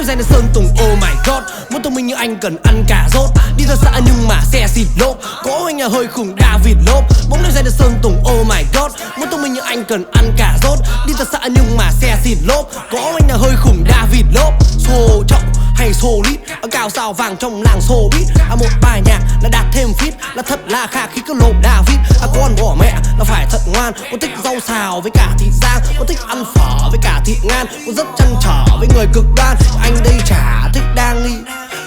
đêm dài là sơn tùng, oh my god. Muốn thông minh như anh cần ăn cà rốt. Đi ra xã nhưng mà xe xịt lốp. Có anh là hơi khủng David lốp. Bóng đêm dài là sơn tùng, oh my god. Muốn thông minh như anh cần ăn cà rốt. Đi ra xã nhưng mà xe xịt lốp. Có anh là hơi khủng David lốp. Xô trọng hay xô lít, cao sao vàng trong làng xô bít. Một bài nhạc là đạt thêm fit, là thật là khả khi cứ lộp David. Con bỏ mẹ là phải thật ngoan. Con thích rau xào với cả thịt rang. Con thích ăn phở với cả thịt ngan. Con rất chăn trở với người cực đoan. Anh đây chả thích đang nghi.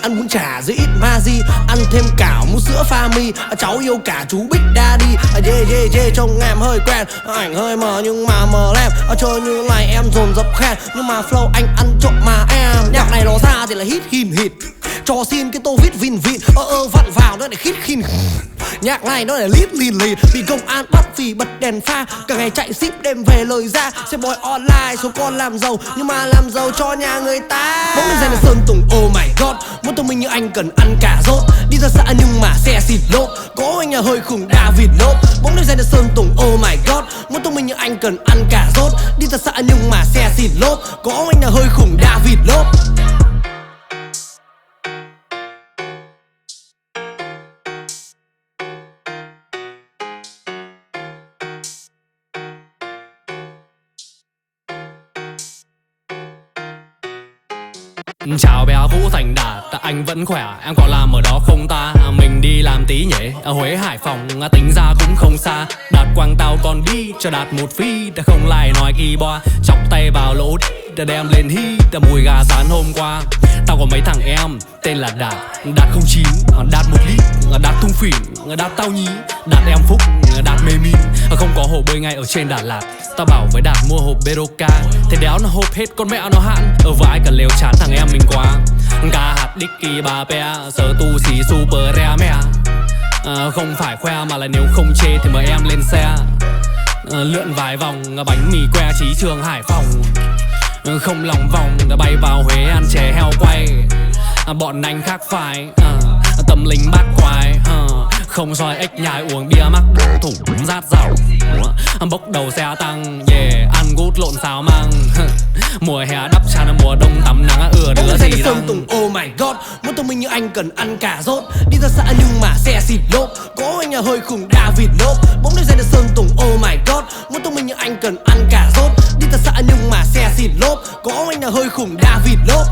Ăn bún chả dưới ít Maggi, ăn thêm cả mousse sữa pha mi. Cháu yêu cả chú Big Daddy. Trông em hơi quen, ảnh hơi mờ nhưng mà mờ lem. Chơi như này em dồn dập khen, nhưng mà flow anh ăn trộm mà em. Nhạc này nó ra thì là hit hin hit. Cho xin cái tô vít vin vin. Vặn vào nó để khít khin. Nhạc này nó là lít lìn lìn. Bị công an bắt vì bật đèn pha. Cả ngày chạy ship đêm về lời ra. Xem boy online số con làm giàu, nhưng mà làm giàu cho nhà người ta. Bóng đêm dài là sơn tùng, oh my god. Muốn thông minh như anh cần ăn cà rốt. Đi ra xã nhưng mà xe xịt lốp. Có anh là hơi khủng David lốp. Bóng đêm dài là sơn tùng, oh my god. Muốn thông minh như anh cần ăn cà rốt. Đi ra xã nhưng mà xe xịt lốp. Có anh là hơi khủng David lốp. Chào bé Vũ Thành Đạt, anh vẫn khỏe, em còn làm ở đó không ta? Mình đi làm tí nhỉ, ở Huế Hải Phòng, tính ra cũng không xa. Đạt quăng tao còn đi, cho Đạt một phi, đã không lại nói kỳ boa. Chọc tay vào lỗ đã đem lên hít, đã mùi gà rán hôm qua. Tao có mấy thằng em, tên là Đạt, Đạt 09, Đạt 1 lít, Đạt thung phỉn, Đạt tao nhí, Đạt em Phúc, Đạt mê min. Không có hồ bơi ngay ở trên Đà Lạt. Tao bảo với Đạt mua hộp Beroca, thế đéo nó hộp hết con mẹ nó hạn. Ở vai cần lều chán thằng em mình quá. Ca hạt Dicky bà pe, sở tu xí super rare mẹ. Không phải khoe mà là nếu không chê thì mời em lên xe. Lượn vài vòng, bánh mì que Chí Trường Hải Phòng. Không lòng vòng, đã bay vào Huế ăn chè heo quay. Bọn anh khác phải, tâm linh bát quái. Không soi ếch nhai uống bia mắc thủ rát dầu. Bốc đầu xe tăng, ăn gút lộn xào măng. Mùa hè đắp chăn, mùa đông tắm nắng ửa đứa gì Sơn Tùng, oh my god. Muốn thông minh như anh cần ăn cà rốt. Đi ra xã nhưng mà xe xịt lốp. Có anh là hơi khủng David lốp. Bóng đêm dài là Sơn Tùng, oh my god. Muốn thông minh như anh cần ăn cà rốt. Đi ra xã nhưng mà xe xịt lốp. Có anh là hơi khủng David lốp.